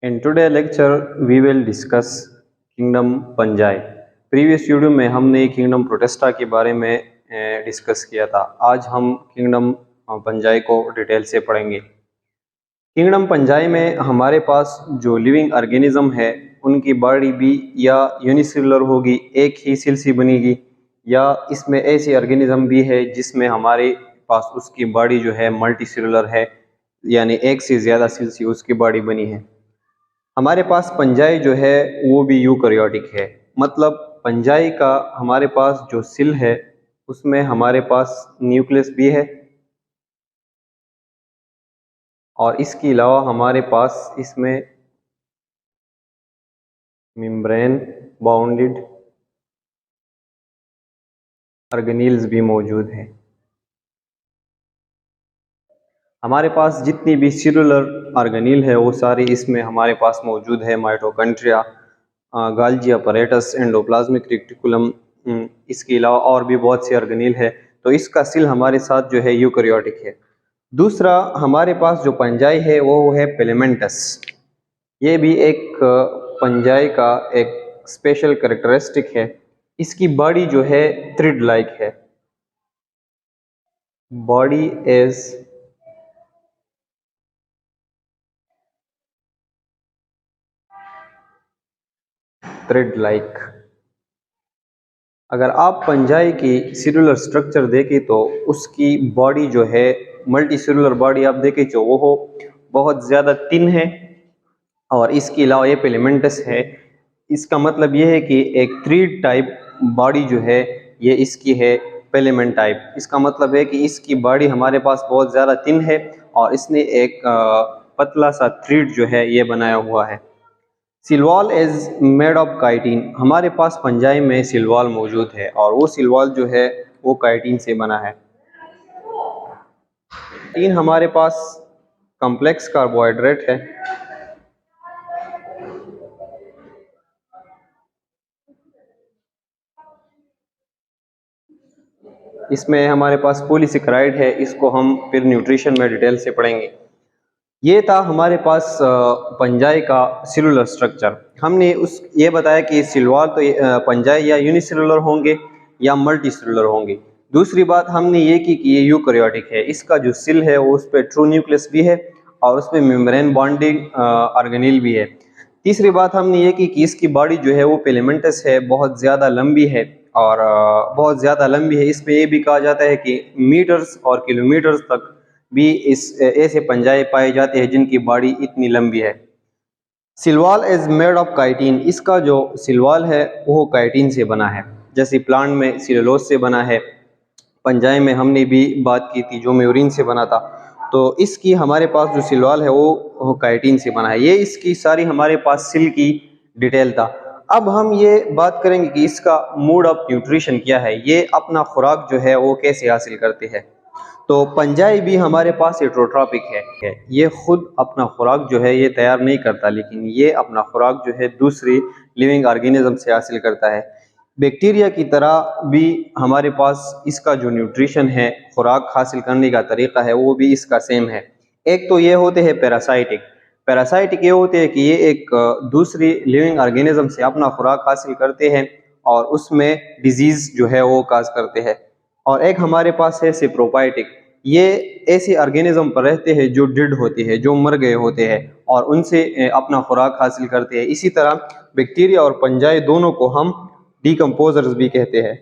In today's lecture, we will discuss Kingdom Panjai. Previous video में हमने kingdom Protista के बारे में डिस्कस किया था। आज हम किंगडम पंजाई को डिटेल से पढ़ेंगे। किंगडम पंजाई में हमारे पास जो लिविंग ऑर्गेनिज्म है उनकी बॉडी भी या यूनिसेलुलर होगी, एक ही सेल से बनेगी, या इसमें ऐसी ऑर्गेनिज्म भी है जिसमें हमारे पास उसकी बॉडी जो है मल्टी सेलुलर है, यानी एक से ज़्यादा सेल से उसकी बॉडी बनी है। हमारे पास पंजाई जो है वो भी यूकैरियोटिक है, मतलब पंजाई का हमारे पास जो सेल है उसमें हमारे पास न्यूक्लियस भी है, और इसके अलावा हमारे पास इसमें मेम्ब्रेन बाउंडेड ऑर्गेनील्स भी मौजूद हैं। हमारे पास जितनी भी सेलुलर ऑर्गेनील है वो सारी इसमें हमारे पास मौजूद है। माइटोकॉन्ड्रिया, गाल्जी अपैरेटस, एंडोप्लाज्मिक रेटिकुलम, इसके अलावा और भी बहुत से ऑर्गेनील है। तो इसका सेल हमारे साथ जो है यूकैरियोटिक है। दूसरा हमारे पास जो पंजाई है वो है फिलामेंटस। ये भी एक पंजाई का एक स्पेशल कैरेक्टरिस्टिक है। इसकी बॉडी जो है थ्रेड लाइक है। Body is thread like. अगर आप पंजाई की सेलुलर स्ट्रक्चर देखें तो उसकी बॉडी जो है मल्टी सेलुलर बॉडी आप देखें जो वो बहुत ज़्यादा थिन है, और इसके अलावा ये फिलामेंटस है। इसका मतलब ये है कि एक थ्रेड टाइप बॉडी जो है ये इसकी है फिलामेंट टाइप। इसका मतलब है कि इसकी बॉडी हमारे पास बहुत ज़्यादा थिन है और इसने एक पतला सा थ्रेड जो है ये बनाया हुआ है। Silwal is made of chitin. हमारे पास पंजाई में सिलवाल मौजूद है और वो सिलवाल जो है वो काइटिन से बना है। काइटिन हमारे पास कॉम्प्लेक्स कार्बोहाइड्रेट है। इसमें हमारे पास पॉलीसेकेराइड है, इसको हम फिर न्यूट्रिशन में डिटेल से पढ़ेंगे। ये था हमारे पास पंजाई का सेलुलर स्ट्रक्चर। हमने ये बताया कि सिलवाल तो पंजाई या यूनिसेलुलर होंगे या मल्टी सेलुलर होंगे। दूसरी बात हमने ये की कि ये यूकैरियोटिक है। इसका जो सेल है वो उस पर ट्रू न्यूक्लियस भी है और उसमें मेम्ब्रेन बॉन्डिंग ऑर्गेनील भी है। तीसरी बात हमने ये की कि इसकी बॉडी जो है वो फिलामेंटस है, बहुत ज़्यादा लंबी है, और बहुत ज़्यादा लंबी है। इसमें ये भी कहा जाता है कि मीटर्स और किलोमीटर्स तक भी इस ऐसे पंजाई पाए जाते हैं जिनकी बॉडी इतनी लंबी है। Silwal is made of chitin. इसका जो सिलवाल है वो काइटिन से बना है, जैसे प्लांट में सेलुलोज से बना है। पंजाई में हमने भी बात की थी जो म्यूरिन से बना था। तो इसकी हमारे पास जो सिलवाल है वो काइटिन से बना है। ये इसकी सारी हमारे पास सेल की डिटेल था। अब हम ये बात करेंगे कि इसका मोड ऑफ न्यूट्रिशन क्या है, ये अपना खुराक जो है वो कैसे हासिल करते हैं। तो पंजाई भी हमारे पास हेटेरोट्रॉपिक है। ये खुद अपना खुराक जो है ये तैयार नहीं करता, लेकिन ये अपना खुराक जो है दूसरी लिविंग ऑर्गेनिज्म से हासिल करता है। बैक्टीरिया की तरह भी हमारे पास इसका जो न्यूट्रिशन है, खुराक हासिल करने का तरीका है, वो भी इसका सेम है। एक तो ये होते हैं पैरासाइटिक। पैरासाइटिक ये होते हैं कि ये एक दूसरी लिविंग ऑर्गेनिज्म से अपना खुराक हासिल करते हैं और उसमें डिजीज जो है वो काज करते हैं। और एक हमारे पास है सेप्रोफाइटिक। ये ऐसे ऑर्गेनिज्म पर रहते हैं जो डेड होते हैं, जो मर गए होते हैं, और उनसे अपना खुराक हासिल करते हैं। इसी तरह बैक्टीरिया और पंजाई दोनों को हम डिकम्पोजर्स भी कहते हैं।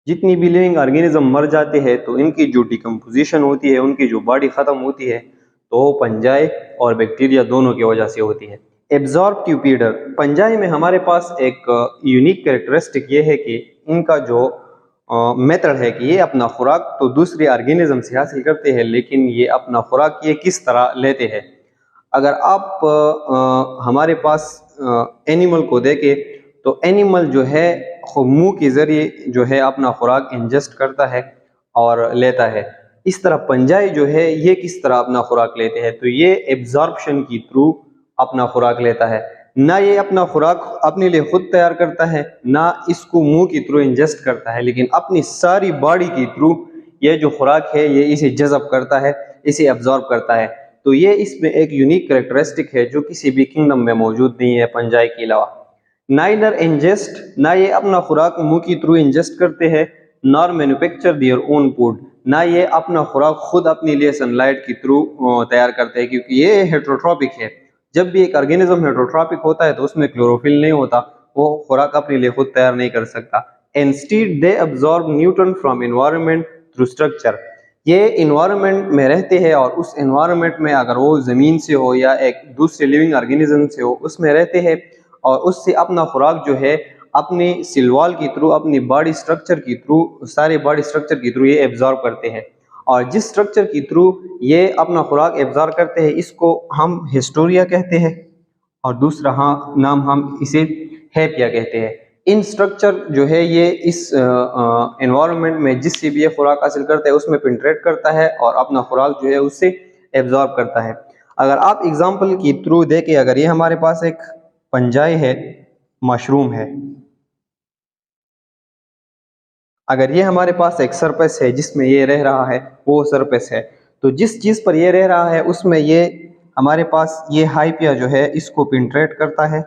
जितनी भी लिविंग ऑर्गेनिज्म मर जाते हैं तो इनकी जो डिकम्पोजिशन होती है, उनकी जो बॉडी खत्म होती है, तो पंजाई और बैक्टीरिया दोनों की वजह से होती है। Absorb feeder. पंजाई में हमारे पास एक यूनिक कैरेक्टरिस्टिक ये है कि इनका जो मेथड है कि ये अपना खुराक तो दूसरे ऑर्गेनिज्म से हासिल करते हैं, लेकिन ये अपना खुराक ये किस तरह लेते हैं। अगर आप हमारे पास एनिमल को देखें तो एनिमल जो है मुंह के जरिए जो है अपना खुराक इंजेस्ट करता है और लेता है। इस तरह पंजाई जो है ये किस तरह अपना खुराक लेते हैं, तो ये एब्जॉर्प्शन की थ्रू अपना खुराक लेता है। ना ये अपना खुराक अपने लिए खुद तैयार करता है, ना इसको मुंह के थ्रू इंजेस्ट करता है, लेकिन अपनी सारी बॉडी के थ्रू ये जो खुराक है ये इसे जज़ब करता है। इसे एब्जॉर्ब करता है। तो ये इसमें एक यूनिक कैरेक्टरिस्टिक है जो किसी भी किंगडम में मौजूद नहीं है पंजाई के अलावा। नाइदर इंजेस्ट, ना ये अपना खुराक मुंह के थ्रू इंजेस्ट करते हैं, nor manufacture their own food, ना ये अपना खुराक खुद अपने लिए सनलाइट के थ्रू तैयार करते हैं, क्योंकि ये हेटेरोट्रॉपिक है। जब भी एक ऑर्गेनिज्म हेटेरोट्रॉपिक होता है तो उसमें क्लोरोफिल नहीं होता, वो खुराक अपने लिए खुद तैयार नहीं कर सकता। Instead they absorb neutron from environment through structure, ये इन्वायरमेंट में रहते हैं और उस इन्वायरमेंट में अगर वो जमीन से हो या एक दूसरे लिविंग ऑर्गेनिज्म से हो उसमें रहते हैं और उससे अपना खुराक जो है अपने सिलवाल के थ्रू, अपनी बॉडी स्ट्रक्चर के थ्रू, सारे बॉडी स्ट्रक्चर के थ्रू ये एब्जॉर्ब करते हैं। और जिस स्ट्रक्चर के थ्रू ये अपना खुराक एब्जॉर्ब करते हैं इसको हम हिस्टोरिया कहते हैं और दूसरा नाम हम इसे हैपिया कहते हैं। इन स्ट्रक्चर जो है ये इस एनवायरनमेंट में जिससे भी ये खुराक हासिल करता है उसमें पेनिट्रेट करता है और अपना खुराक जो है उससे एब्जॉर्ब करता है। अगर आप एग्जांपल के थ्रू देखें, अगर ये हमारे पास एक पंजाई है, मशरूम है, अगर ये हमारे पास एक सरफेस है जिसमें ये रह रहा है वो सरफेस है, तो जिस चीज पर ये रह रहा है उसमें ये हमारे पास ये हाइपिया जो है इसको पेनिट्रेट करता है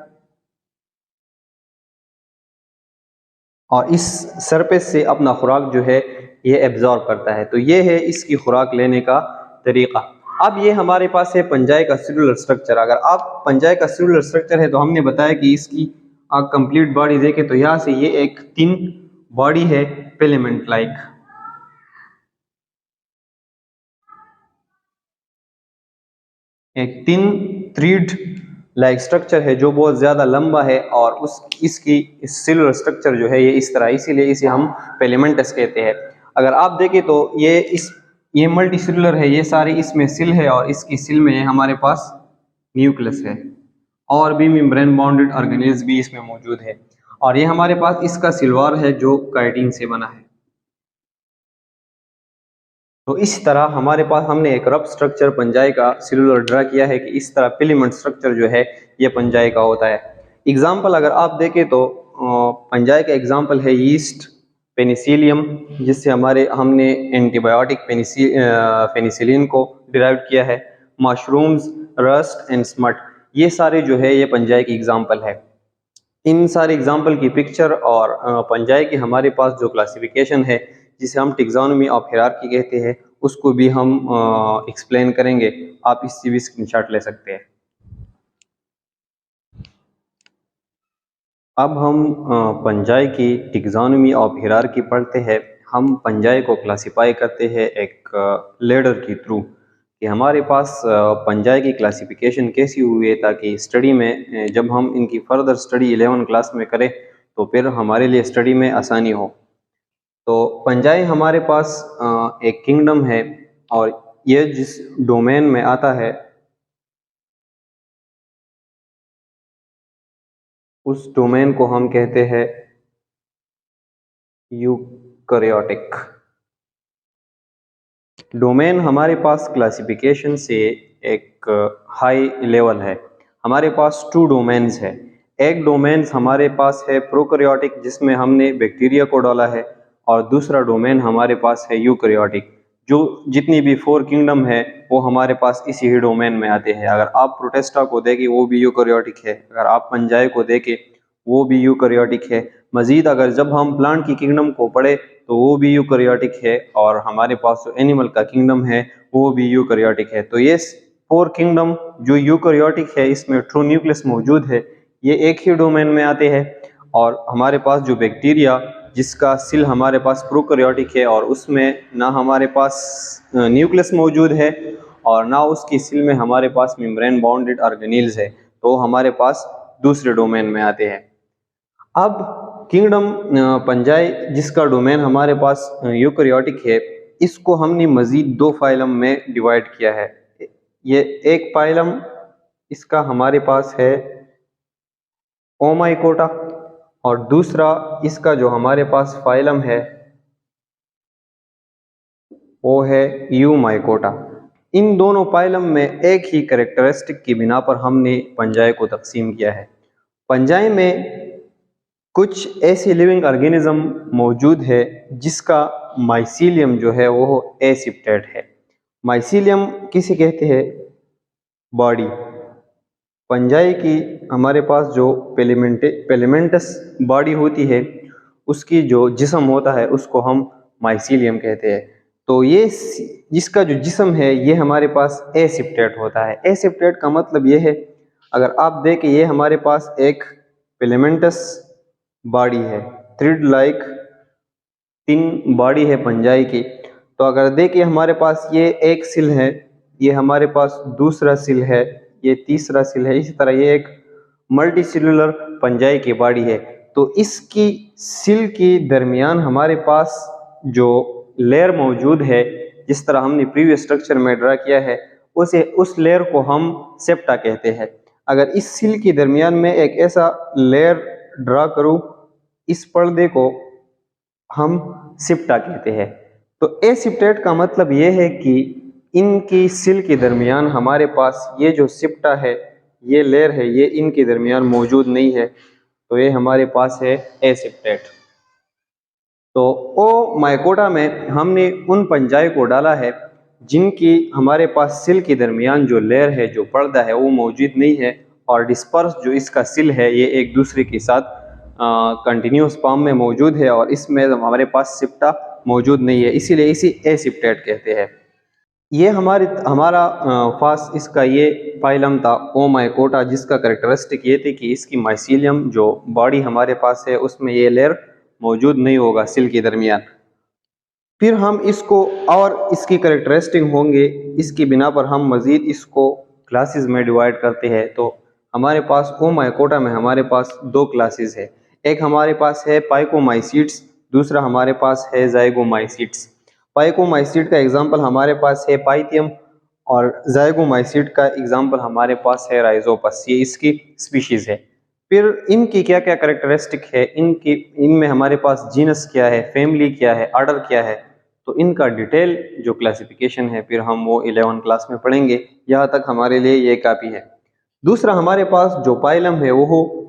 और इस सरफेस से अपना खुराक जो है ये एब्जॉर्ब करता है। तो ये है इसकी खुराक लेने का तरीका। अब ये हमारे पास है पंजाई का सेलुलर स्ट्रक्चर। अगर आप पंजाई का सेलुलर स्ट्रक्चर है तो हमने बताया कि इसकी आप कंप्लीट बॉडी देखें तो यहाँ से ये एक थिन बॉडी है फिलामेंट लाइक, एक थिन थ्रीड लाइक स्ट्रक्चर है जो बहुत ज्यादा लंबा है और इसकी सेलुलर स्ट्रक्चर जो है ये इस तरह, इसीलिए इसे हम फिलामेंटस कहते हैं। अगर आप देखें तो ये मल्टी सेलुलर है, ये सारी इसमें सिल है और इसकी सिल में हमारे पास न्यूक्लियस है और भी मेम्ब्रेन बाउंडेड ऑर्गेनेल्स भी इसमें मौजूद है और ये हमारे पास इसका सिलवार है जो काइटिन से बना है। तो इस तरह हमारे पास हमने एक रफ स्ट्रक्चर पंजाई का सेलुलर ड्रा किया है कि इस तरह फिलामेंट स्ट्रक्चर जो है ये पंजाई का होता है। एग्जाम्पल अगर आप देखें तो पंजाई का एग्जाम्पल है यीस्ट, पेनिसिलियम जिससे हमने एंटीबायोटिक पेनिसिलिन को डिराइव किया है, मशरूम्स, रस्ट एंड स्मट, ये सारे जो है ये पंजाई की एग्जाम्पल है। इन सारे एग्जाम्पल की पिक्चर और पंजाई की हमारे पास जो क्लासिफिकेशन है जिसे हम टेक्सोनोमी ऑफ हायरार्की कहते हैं उसको भी हम एक्सप्लेन करेंगे। आप इससे भी स्क्रीनशॉट ले सकते हैं। अब हम पंजाई की टेक्सोनोमी ऑफ हायरार्की पढ़ते हैं। हम पंजाई को क्लासिफाई करते हैं एक लेडर के थ्रू कि हमारे पास पंजाई की क्लासिफिकेशन कैसी हुई है ताकि स्टडी में जब हम इनकी फर्दर स्टडी 11 क्लास में करें तो फिर हमारे लिए स्टडी में आसानी हो। तो पंजाई हमारे पास एक किंगडम है और ये जिस डोमेन में आता है उस डोमेन को हम कहते हैं यूकैरियोटिक। डोमेन हमारे पास क्लासिफिकेशन से एक हाई लेवल है। हमारे पास 2 डोमेन्स है। एक डोमेन हमारे पास है प्रोकैरियोटिक जिसमें हमने बैक्टीरिया को डाला है और दूसरा डोमेन हमारे पास है यूकैरियोटिक। जो जितनी भी 4 किंगडम है वो हमारे पास इसी ही डोमेन में आते हैं। अगर आप प्रोटेस्टा को देखें वो भी यूकैरियोटिक है, अगर आप पंजाई को देखें वो भी यूकैरियोटिक है। मजीद अगर जब हम प्लांट की किंगडम को पढ़े तो वो भी यूकैरियोटिक है और हमारे पास जो एनिमल का किंगडम है वो भी यूकैरियोटिक है। तो ये 4 किंगडम जो यूकैरियोटिक है इसमें ट्रू न्यूक्लियस मौजूद है, ये एक ही डोमेन में आते हैं। और हमारे पास जो बैक्टीरिया जिसका सिल हमारे पास प्रोकैरियोटिक है और उसमें ना हमारे पास न्यूक्लियस मौजूद है और ना उसकी सिल में हमारे पास मेम्ब्रेन बाउंडेड ऑर्गेनेल्स है, तो हमारे पास दूसरे डोमेन में आते हैं। अब किंगडम पंजाई जिसका डोमेन हमारे पास यूकैरियोटिक है इसको हमने मजीद 2 फाइलम में डिवाइड किया है। ये एक फाइलम इसका हमारे पास है ओमाइकोटा और दूसरा इसका जो हमारे पास फाइलम है वो है यूमाइकोटा। इन दोनों फाइलम में एक ही कैरेक्टरिस्टिक की बिना पर हमने पंजाई को तकसीम किया है। पंजाई में कुछ ऐसी लिविंग ऑर्गेनिज्म मौजूद है जिसका माइसीलियम जो है वो एसिप्टेट है माइसीलियम किसे कहते हैं? बॉडी। फंजाई की हमारे पास जो पेलिमेंटस बॉडी होती है, उसकी जो जिस्म होता है उसको हम माइसीलियम कहते हैं। तो ये जिसका जो जिस्म है ये हमारे पास एसिप्टेट होता है। एसिप्टेट का मतलब ये है, अगर आप देखें ये हमारे पास एक पेलिमेंटस बॉडी है, थ्रेड लाइक तीन बॉडी है फंजाई की। तो अगर देखिए हमारे पास ये एक सिल है, ये हमारे पास दूसरा सिल है, ये तीसरा सिल है, इसी तरह ये एक मल्टी सेलुलर फंजाई की बॉडी है। तो इसकी सिल के दरमियान हमारे पास जो लेयर मौजूद है, जिस तरह हमने प्रीवियस स्ट्रक्चर में ड्रा किया है, उस लेयर को हम सेप्टा कहते हैं। अगर इस सिल के दरमियान में एक ऐसा लेयर ड्रा करूं, इस पर्दे को हम सिप्टा कहते हैं। तो एसिप्टेट का मतलब ये है कि इनकी सिल के दरमियान हमारे पास ये जो सिप्टा है, ये लेयर है, ये इनके दरमियान मौजूद नहीं है, तो ये हमारे पास है एसिप्टेट। तो ओ माइकोटा में हमने उन फंजाई को डाला है जिनकी हमारे पास सिल के दरमियान जो लेयर है, जो पर्दा है, वो मौजूद नहीं है, और डिस्पर्स जो इसका सिल है ये एक दूसरे के साथ कंटिन्यूस फॉर्म में मौजूद है, और इसमें हमारे पास सिप्टा मौजूद नहीं है, इसीलिए इसी एसिप्टेट कहते हैं। ये हमारा फास्ट इसका ये फाइलम था ओ माइकोटा, जिसका करेक्टरिस्टिक ये थी कि इसकी माइसीलियम जो बॉडी हमारे पास है उसमें ये लेयर मौजूद नहीं होगा सिल के दरमियान। फिर हम इसको और इसकी करेक्टरिस्टिक होंगे, इसकी बिना पर हम मज़ीद इसको क्लासेस में डिवाइड करते हैं। तो हमारे पास ओ माइकोटा में हमारे पास दो क्लासेस है, एक हमारे पास है पाइकोमाइसीट्स, दूसरा हमारे पास है जाइगोमाइसीट्स। पाइकोमाइसीट का एग्जांपल हमारे पास है पाइथियम, और जाइगोमाइसीट का एग्जांपल हमारे पास है राइजोपस, ये इसकी स्पीशीज है। फिर इनकी क्या क्या करेक्टरिस्टिक है, इनमें हमारे पास जीनस क्या है, फैमिली क्या है, ऑर्डर क्या है, तो इनका डिटेल जो क्लासिफिकेशन है फिर हम वो 11 क्लास में पढ़ेंगे। यहाँ तक हमारे लिए ये काफ़ी है। दूसरा हमारे पास जो पाइलम है वो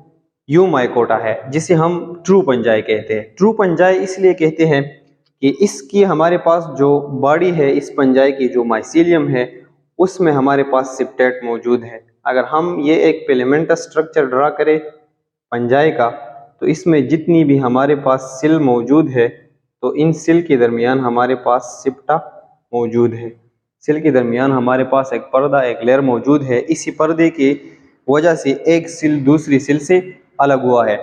यू माइकोटा है, जिसे हम ट्रू पंजाई कहते हैं। ट्रू पंजाई इसलिए कहते हैं कि इसकी हमारे पास जो बॉडी है, इस पंजाई की जो माइसीलियम है, उसमें हमारे पास सिप्टेट मौजूद है। अगर हम ये एक फिलामेंटस स्ट्रक्चर ड्रा करें पंजाई का, तो इसमें जितनी भी हमारे पास सिल मौजूद है, तो इन सिल के दरमियान हमारे पास सिप्टा मौजूद है। सिल के दरमियान हमारे पास एक पर्दा, एक लेयर मौजूद है। इसी पर्दे की वजह से एक सिल दूसरी सिल से अलग हुआ है।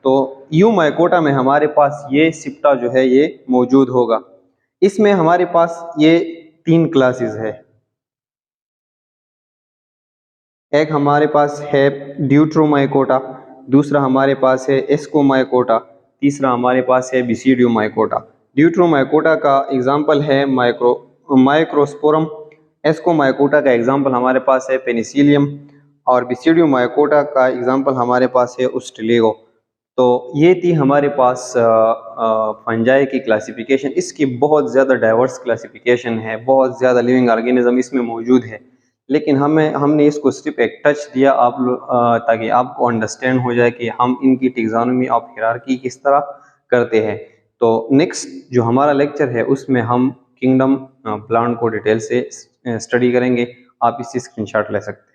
तो यू माइकोटा में हमारे पास ये सिप्टा जो है ये मौजूद होगा। इसमें हमारे पास ये तीन क्लासेस है, एक हमारे पास है ड्यूट्रोमाइकोटा, दूसरा हमारे पास है एस्कोमाइकोटा, तीसरा हमारे पास है बिसिडियोमाइकोटा। ड्यूट्रोमाइकोटा का एग्जांपल है माइक्रोस्पोरम, एस्कोमाइकोटा का एग्जांपल हमारे पास है पेनिसिलियम, और बिसिडियोमाइकोटा का एग्जांपल हमारे पास है उस्टिलिगो। तो ये थी हमारे पास फंजाई की क्लासिफिकेशन। इसकी बहुत ज़्यादा डाइवर्स क्लासिफिकेशन है, बहुत ज़्यादा लिविंग ऑर्गेनिज्म इसमें मौजूद है, लेकिन हमने इसको सिर्फ एक टच दिया आप ताकि आपको अंडरस्टैंड हो जाए कि हम इनकी टेक्सोनोमी ऑफ हायरार्की किस तरह करते हैं। तो नेक्स्ट जो हमारा लेक्चर है उसमें हम किंगडम प्लांट को डिटेल से स्टडी करेंगे। आप इससे स्क्रीनशॉट ले सकते हैं।